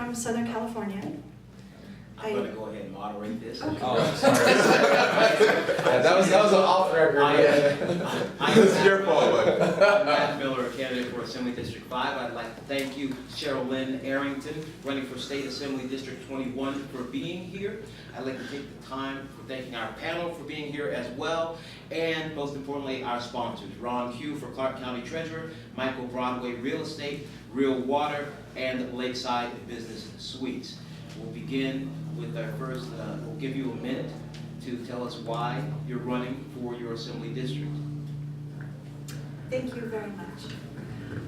from Southern California. I'm going to go ahead and moderate this. Okay. Oh, I'm sorry. Yeah, that was an off record. It's your fault, I'm Matt Miller, a candidate for Assembly District 5. I'd like to thank you, Cherlyn Arrington, running for State Assembly District 21, for being here. I'd like to take the time for thanking our panel for being here as well, and most importantly, our sponsors, Ron Q for Clark County Treasurer, Michael Broadway Real Estate, Real Water, and Lakeside Business Suites. We'll begin with our first, we'll give you a minute to tell us why you're running for your Assembly District. Thank you very much.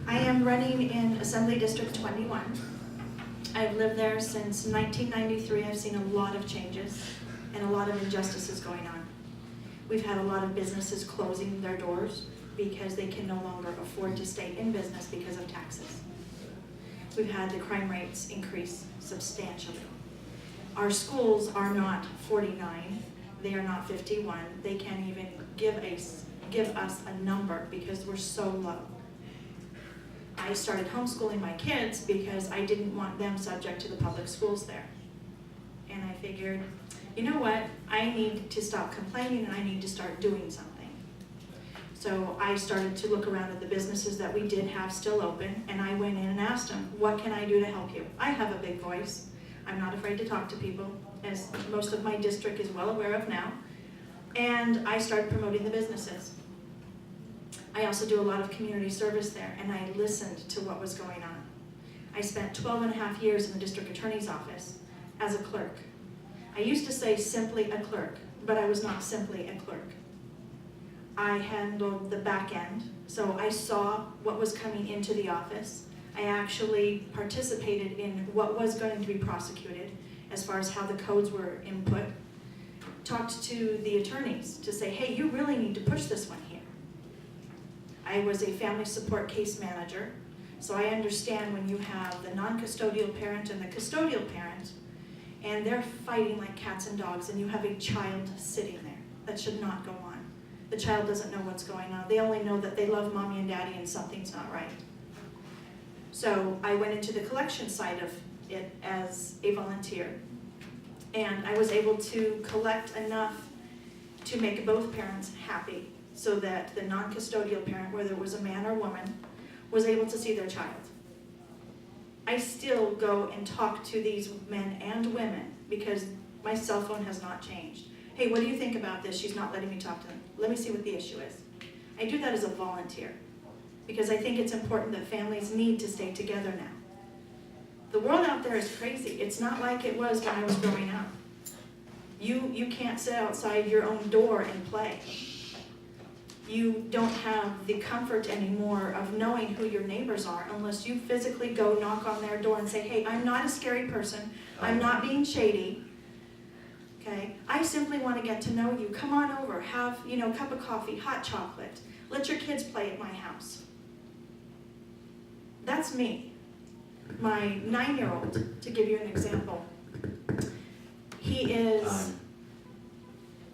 I am running in Assembly District 21. I've lived there since 1993. I've seen a lot of changes and a lot of injustices going on. We've had a lot of businesses closing their doors because they can no longer afford to stay in business because of taxes. We've had the crime rates increase substantially. Our schools are not 49, they are not 51. They can't even give us a number because we're so low. I started homeschooling my kids because I didn't want them subject to the public schools there. And I figured, you know what, I need to stop complaining and I need to start doing something. So I started to look around at the businesses that we did have still open, and I went in and asked them, what can I do to help you? I have a big voice. I'm not afraid to talk to people, as most of my district is well aware of now. And I started promoting the businesses. I also do a lot of community service there, and I listened to what was going on. I spent 12 and a half years in the district attorney's office as a clerk. I used to say simply a clerk, but I was not simply a clerk. I handled the back end, so I saw what was coming into the office. I actually participated in what was going to be prosecuted as far as how the codes were input. Talked to the attorneys to say, hey, you really need to push this one here. I was a family support case manager, so I understand when you have the non-custodial parent and the custodial parent, and they're fighting like cats and dogs, and you have a child sitting there. That should not go on. The child doesn't know what's going on. They only know that they love mommy and daddy and something's not right. So I went into the collection side of it as a volunteer, and I was able to collect enough to make both parents happy so that the non-custodial parent, whether it was a man or woman, was able to see their child. I still go and talk to these men and women because my cell phone has not changed. Hey, what do you think about this? She's not letting me talk to them. Let me see what the issue is. I do that as a volunteer because I think it's important that families need to stay together now. The world out there is crazy. It's not like it was when I was growing up. You can't sit outside your own door and play. You don't have the comfort anymore of knowing who your neighbors are unless you physically go knock on their door and say, hey, I'm not a scary person. I'm not being shady. Okay? I simply want to get to know you. Come on over. Have, a cup of coffee, hot chocolate. Let your kids play at my house. That's me. My 9-year-old, to give you an example, he is...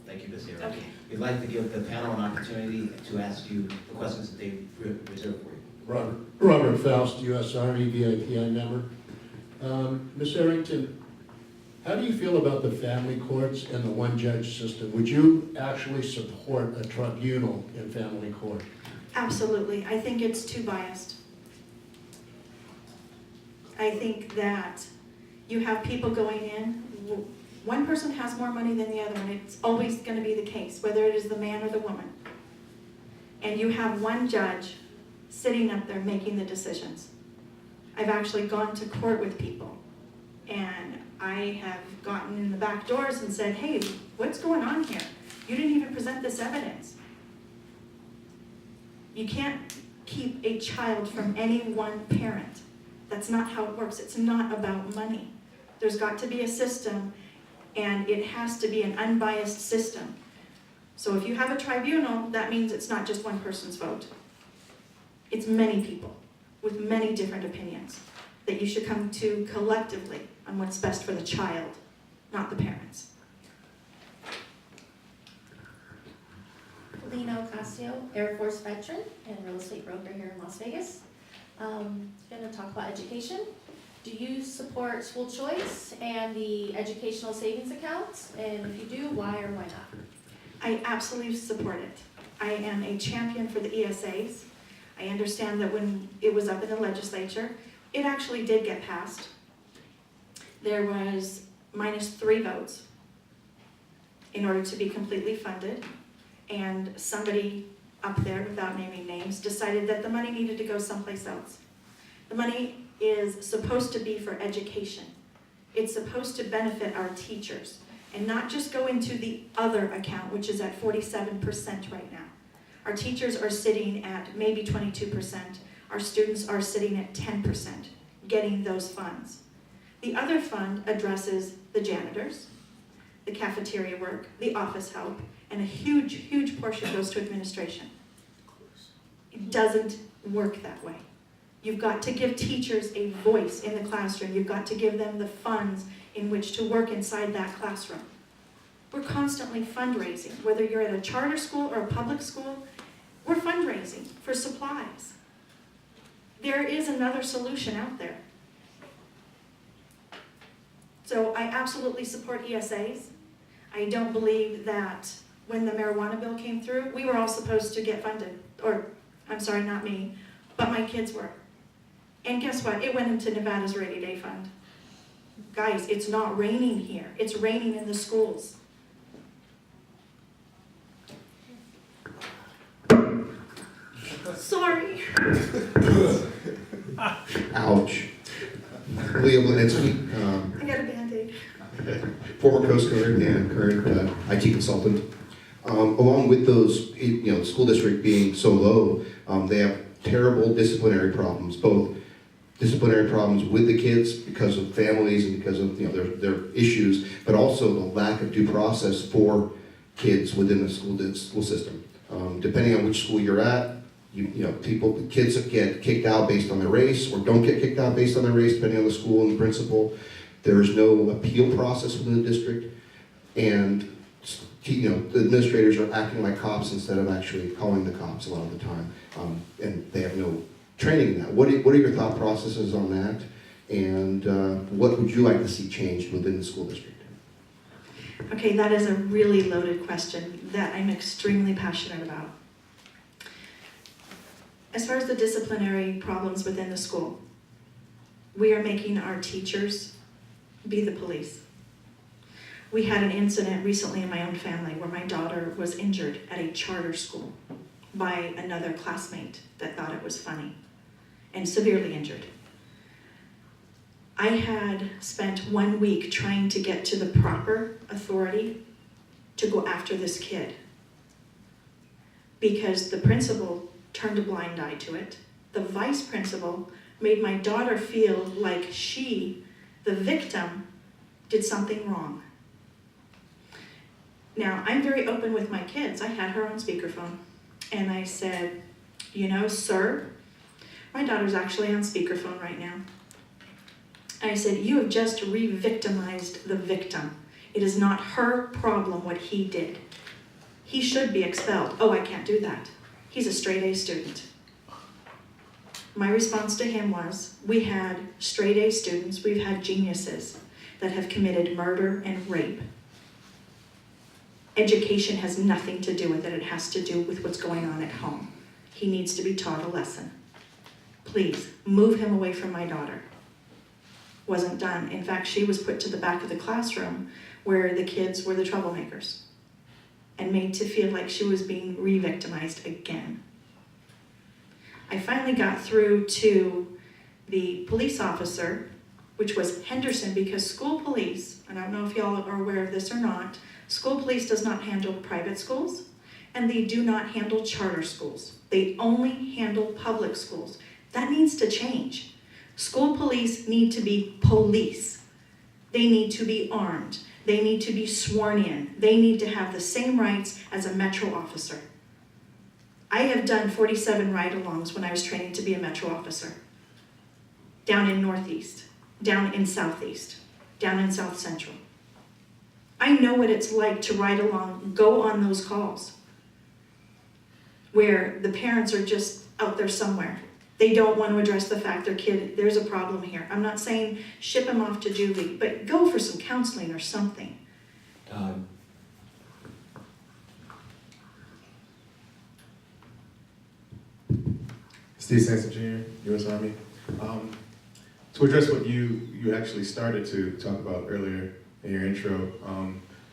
Thank you, Ms. Arrington. Okay. We'd like to give the panel an opportunity to ask you the questions that they've reserved for you. Robert Foust, USRE VIPI member. Ms. Arrington, how do you feel about the family courts and the one-judge system? Would you actually support a tribunal in family court? Absolutely. I think it's too biased. I think that you have people going in, one person has more money than the other, and it's always going to be the case, whether it is the man or the woman. And you have one judge sitting up there making the decisions. I've actually gone to court with people, and I have gotten in the back doors and said, hey, what's going on here? You didn't even present this evidence. You can't keep a child from any one parent. That's not how it works. It's not about money. There's got to be a system, and it has to be an unbiased system. So if you have a tribunal, that means it's not just one person's vote. It's many people with many different opinions that you should come to collectively on what's best for the child, not the parents. Lena Ocasio, Air Force veteran and real estate broker here in Las Vegas. Going to talk about education. Do you support school choice and the educational savings accounts? And if you do, why or why not? I absolutely support it. I am a champion for the ESAs. I understand that when it was up in the legislature, it actually did get passed. There was -3 votes in order to be completely funded, and somebody up there, without naming names, decided that the money needed to go someplace else. The money is supposed to be for education. It's supposed to benefit our teachers and not just go into the other account, which is at 47% right now. Our teachers are sitting at maybe 22%. Our students are sitting at 10%, getting those funds. The other fund addresses the janitors, the cafeteria work, the office help, and a huge, huge portion goes to administration. It doesn't work that way. You've got to give teachers a voice in the classroom. You've got to give them the funds in which to work inside that classroom. We're constantly fundraising, whether you're at a charter school or a public school, we're fundraising for supplies. There is another solution out there. So I absolutely support ESAs. I don't believe that when the marijuana bill came through, we were all supposed to get funded. Or, I'm sorry, not me, but my kids were. And guess what? It went into Nevada's Rainy Day Fund. Guys, it's not raining here. It's raining in the schools. Sorry. Ouch. Leah Bletnitsky, I got a Band-Aid. former Coast Guard and current IT consultant. Along with those, the school district being so low, they have terrible disciplinary problems, both disciplinary problems with the kids because of families and because of their issues, but also the lack of due process for kids within the school system. Depending on which school you're at, kids get kicked out based on their race or don't get kicked out based on their race, depending on the school and the principal. There is no appeal process within the district, and the administrators are acting like cops instead of actually calling the cops a lot of the time, and they have no training in that. What are your thought processes on that, and what would you like to see changed within the school district? Okay, that is a really loaded question that I'm extremely passionate about. As far as the disciplinary problems within the school, we are making our teachers be the police. We had an incident recently in my own family where my daughter was injured at a charter school by another classmate that thought it was funny, and severely injured. I had spent 1 week trying to get to the proper authority to go after this kid because the principal turned a blind eye to it. The vice principal made my daughter feel like she, the victim, did something wrong. Now, I'm very open with my kids. I had her on speakerphone, and I said, sir, my daughter's actually on speakerphone right now. I said, you have just re-victimized the victim. It is not her problem what he did. He should be expelled. Oh, I can't do that. He's a straight A student. My response to him was, we had straight A students, we've had geniuses that have committed murder and rape. Education has nothing to do with it. It has to do with what's going on at home. He needs to be taught a lesson. Please, move him away from my daughter. Wasn't done. In fact, she was put to the back of the classroom where the kids were the troublemakers and made to feel like she was being re-victimized again. I finally got through to the police officer, which was Henderson, because school police, and I don't know if y'all are aware of this or not, school police does not handle private schools, and they do not handle charter schools. They only handle public schools. That needs to change. School police need to be police. They need to be armed. They need to be sworn in. They need to have the same rights as a Metro officer. I have done 47 ride-alongs when I was training to be a Metro officer. Down in Northeast, down in Southeast, down in South Central. I know what it's like to ride along, go on those calls where the parents are just out there somewhere They don't want to address the fact there's a problem here. I'm not saying ship him off to juvie, but go for some counseling or something. Time. Steve Sanson Jr., U.S. Army. To address what you actually started to talk about earlier in your intro,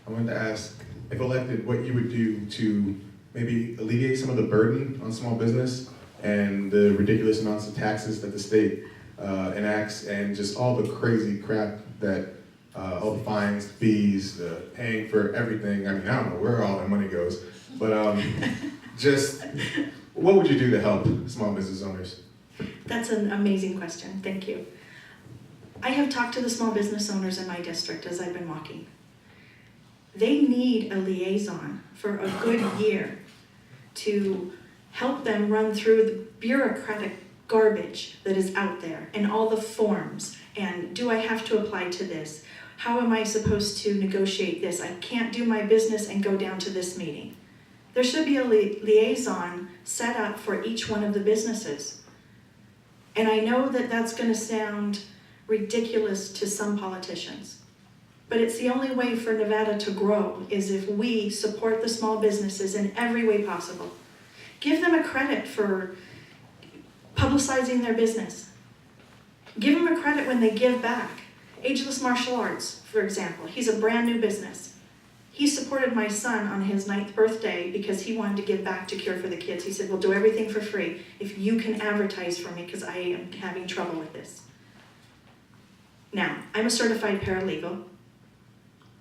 I wanted to ask, if elected, what you would do to maybe alleviate some of the burden on small business and the ridiculous amounts of taxes that the state enacts, and just all the crazy crap that all the fines, fees, paying for everything. I mean, I don't know where all that money goes, but just what would you do to help small business owners? That's an amazing question, thank you. I have talked to the small business owners in my district as I've been walking. They need a liaison for a good year to help them run through the bureaucratic garbage that is out there and all the forms. And do I have to apply to this? How am I supposed to negotiate this? I can't do my business and go down to this meeting. There should be a liaison set up for each one of the businesses. And I know that that's going to sound ridiculous to some politicians, but it's the only way for Nevada to grow is if we support the small businesses in every way possible. Give them a credit for publicizing their business. Give them a credit when they give back. Ageless Martial Arts, for example, he's a brand new business. He supported my son on his 9th birthday because he wanted to give back to Cure for the Kids. He said, we'll do everything for free if you can advertise for me because I am having trouble with this. Now, I'm a certified paralegal,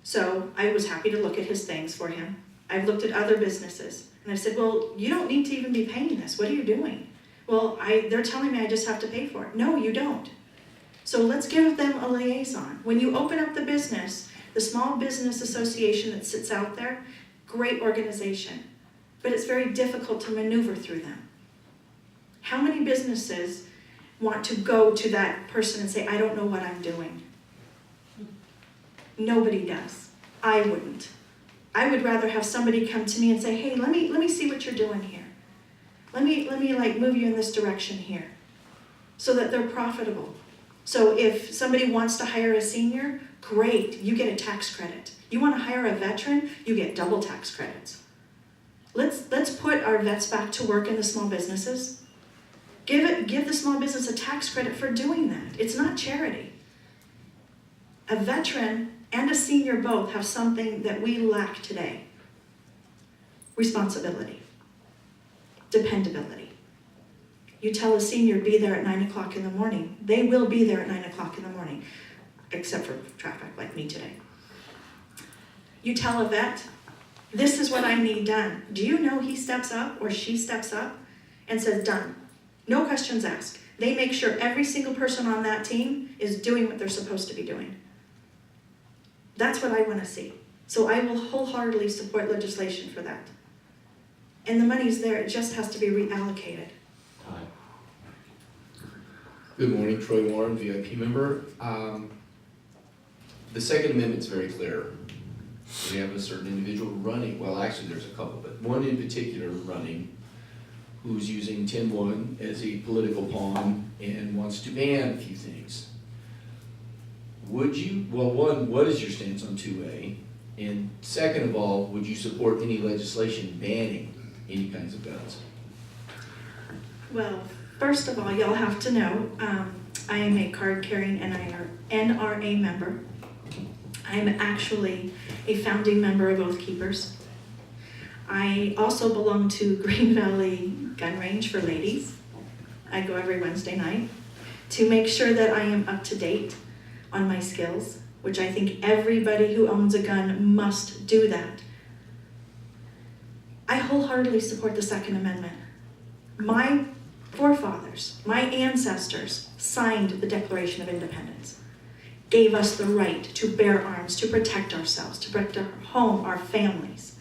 so I was happy to look at his things for him. I've looked at other businesses, and I said, well, you don't need to even be paying this. What are you doing? Well, they're telling me I just have to pay for it. No, you don't. So let's give them a liaison. When you open up the business, the Small Business Association that sits out there, great organization, but it's very difficult to maneuver through them. How many businesses want to go to that person and say, I don't know what I'm doing? Nobody does. I wouldn't. I would rather have somebody come to me and say, hey, let me see what you're doing here. Let me like move you in this direction here so that they're profitable. So if somebody wants to hire a senior, great, you get a tax credit. You want to hire a veteran, you get double tax credits. Let's put our vets back to work in the small businesses. Give the small business a tax credit for doing that. It's not charity. A veteran and a senior both have something that we lack today. Responsibility. Dependability. You tell a senior, be there at 9 o'clock in the morning. They will be there at 9 o'clock in the morning, except for traffic like me today. You tell a vet, this is what I need done. Do you know he steps up or she steps up and says, done. No questions asked. They make sure every single person on that team is doing what they're supposed to be doing. That's what I want to see. So I will wholeheartedly support legislation for that. And the money's there, it just has to be reallocated. Time. Good morning, Troy Warren, VIP member. The Second Amendment's very clear. We have a certain individual running, well, actually there's a couple, but one in particular running who's using 10-1 as a political pawn and wants to ban a few things. Would you, well, one, what is your stance on 2A? And second of all, would you support any legislation banning any kinds of guns? Well, first of all, y'all have to know, I am a card-carrying NRA member. I am actually a founding member of Oath Keepers. I also belong to Green Valley Gun Range for ladies. I go every Wednesday night to make sure that I am up to date on my skills, which I think everybody who owns a gun must do that. I wholeheartedly support the Second Amendment. My forefathers, my ancestors signed the Declaration of Independence, gave us the right to bear arms, to protect ourselves, to protect our home, our families.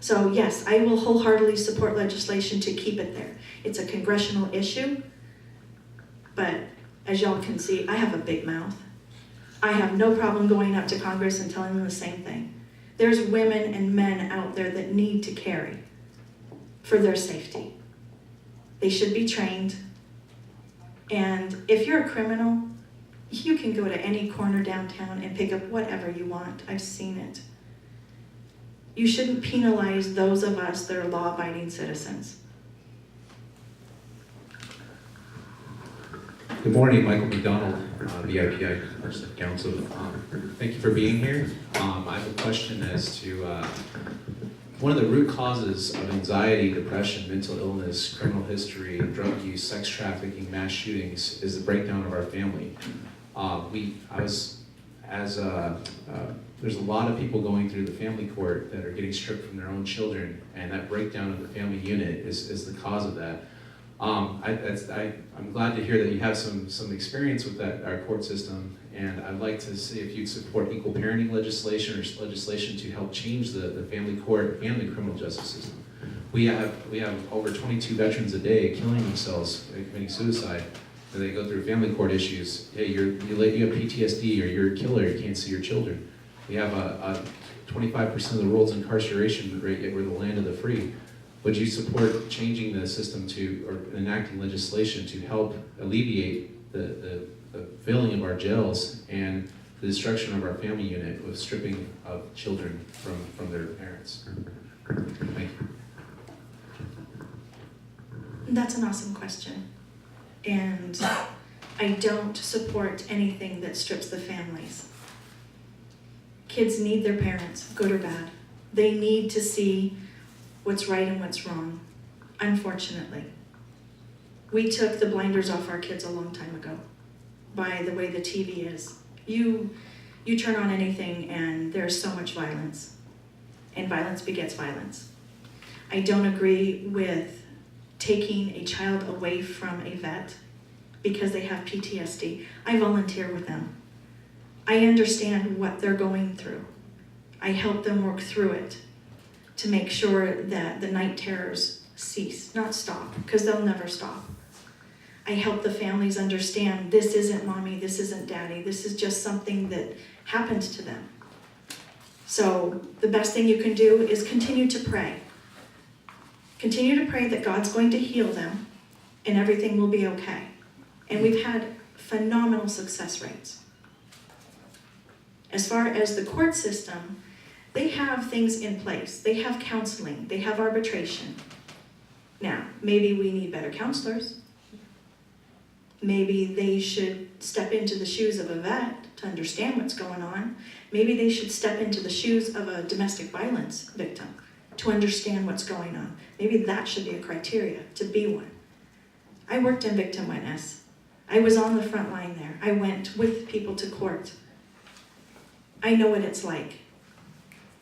So yes, I will wholeheartedly support legislation to keep it there. It's a congressional issue, but as y'all can see, I have a big mouth. I have no problem going up to Congress and telling them the same thing. There's women and men out there that need to carry for their safety. They should be trained. And if you're a criminal, you can go to any corner downtown and pick up whatever you want. I've seen it. You shouldn't penalize those of us that are law-abiding citizens. Good morning, Michael McDonald, VIPI Council. Thank you for being here. I have a question as to one of the root causes of anxiety, depression, mental illness, criminal history, drug use, sex trafficking, mass shootings is the breakdown of our family. There's a lot of people going through the family court that are getting stripped from their own children, and that breakdown of the family unit is the cause of that. I'm glad to hear that you have some experience with our court system, and I'd like to see if you'd support equal parenting legislation or legislation to help change the family court and the criminal justice system. We have over 22 veterans a day killing themselves, committing suicide, and they go through family court issues. Hey, you have PTSD, or you're a killer, you can't see your children. We have a 25% of the world's incarceration rate, yet we're the land of the free. Would you support changing the system or enacting legislation to help alleviate the filling of our jails and the destruction of our family unit with stripping of children from their parents? Thank you. That's an awesome question. And I don't support anything that strips the families. Kids need their parents, good or bad. They need to see what's right and what's wrong, unfortunately. We took the blinders off our kids a long time ago by the way the TV is. You turn on anything and there's so much violence, and violence begets violence. I don't agree with taking a child away from a vet because they have PTSD. I volunteer with them. I understand what they're going through. I help them work through it to make sure that the night terrors cease, not stop, because they'll never stop. I help the families understand this isn't mommy, this isn't daddy, this is just something that happened to them. So the best thing you can do is continue to pray. Continue to pray that God's going to heal them and everything will be okay. And we've had phenomenal success rates. As far as the court system, they have things in place. They have counseling, they have arbitration. Now, maybe we need better counselors. Maybe they should step into the shoes of a vet to understand what's going on. Maybe they should step into the shoes of a domestic violence victim to understand what's going on. Maybe that should be a criteria to be one. I worked in victim witness. I was on the front line there. I went with people to court. I know what it's like.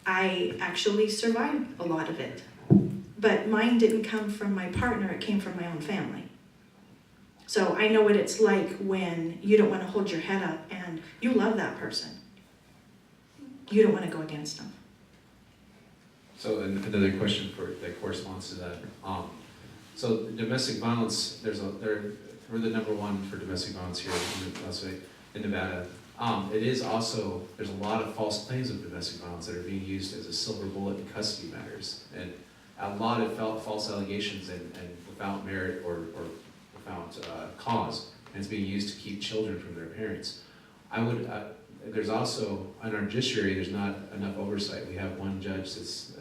I actually survived a lot of it. But mine didn't come from my partner, it came from my own family. So I know what it's like when you don't want to hold your head up and you love that person. You don't want to go against them. So another question that corresponds to that. So domestic violence, we're the number one for domestic violence here in Nevada. It is also, there's a lot of false claims of domestic violence that are being used as a silver bullet in custody matters. And a lot of false allegations and without merit or without cause, and it's being used to keep children from their parents. There's also, in our judiciary, there's not enough oversight. We have one judge that's,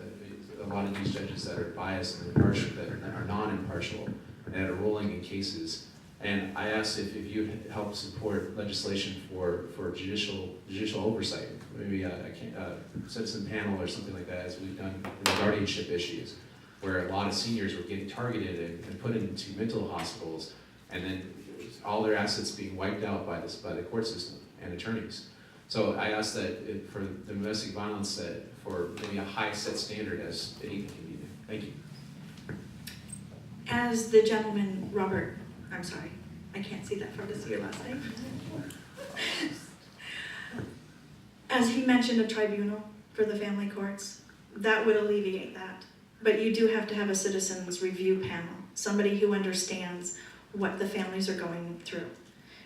a lot of these judges that are biased and impartial, that are non-impartial, and that are ruling in cases. And I asked if you help support legislation for judicial oversight, maybe a citizen panel or something like that, as we've done in the guardianship issues, where a lot of seniors were getting targeted and put into mental hospitals, and then all their assets being wiped out by the court system and attorneys. So I asked that for the domestic violence, that for maybe a high set standard as anything can be done. Thank you. As the gentleman, Robert, I'm sorry, I can't see that far to see your last name. As he mentioned a tribunal for the family courts, that would alleviate that. But you do have to have a citizens review panel, somebody who understands what the families are going through.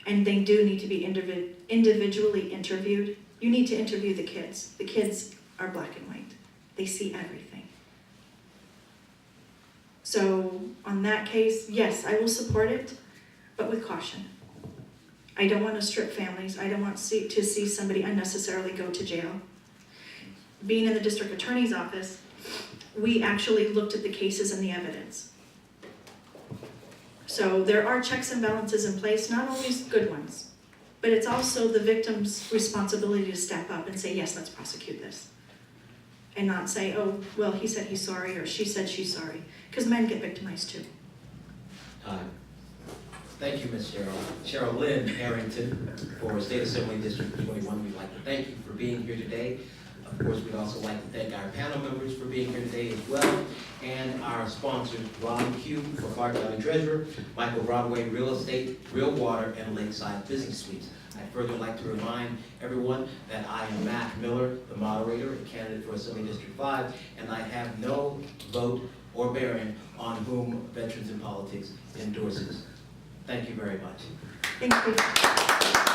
And they do need to be individually interviewed. You need to interview the kids. The kids are black and white. They see everything. So on that case, yes, I will support it, but with caution. I don't want to strip families. I don't want to see somebody unnecessarily go to jail. Being in the district attorney's office, we actually looked at the cases and the evidence. So there are checks and balances in place, not always good ones, but it's also the victim's responsibility to step up and say, yes, let's prosecute this. And not say, oh, well, he said he's sorry, or she said she's sorry, because men get victimized too. Thank you, Ms. Cherlyn Arrington, for State Assembly District 21. We'd like to thank you for being here today. Of course, we'd also like to thank our panel members for being here today as well, and our sponsors, Ron Q for Clark County Treasurer, Michael Broadway Real Estate, Real Water, and Lakeside Business Suites. I'd further like to remind everyone that I am Mack Miller, the moderator and candidate for Assembly District 5, and I have no vote or bearing on whom Veterans in Politics endorses. Thank you very much. Thank you.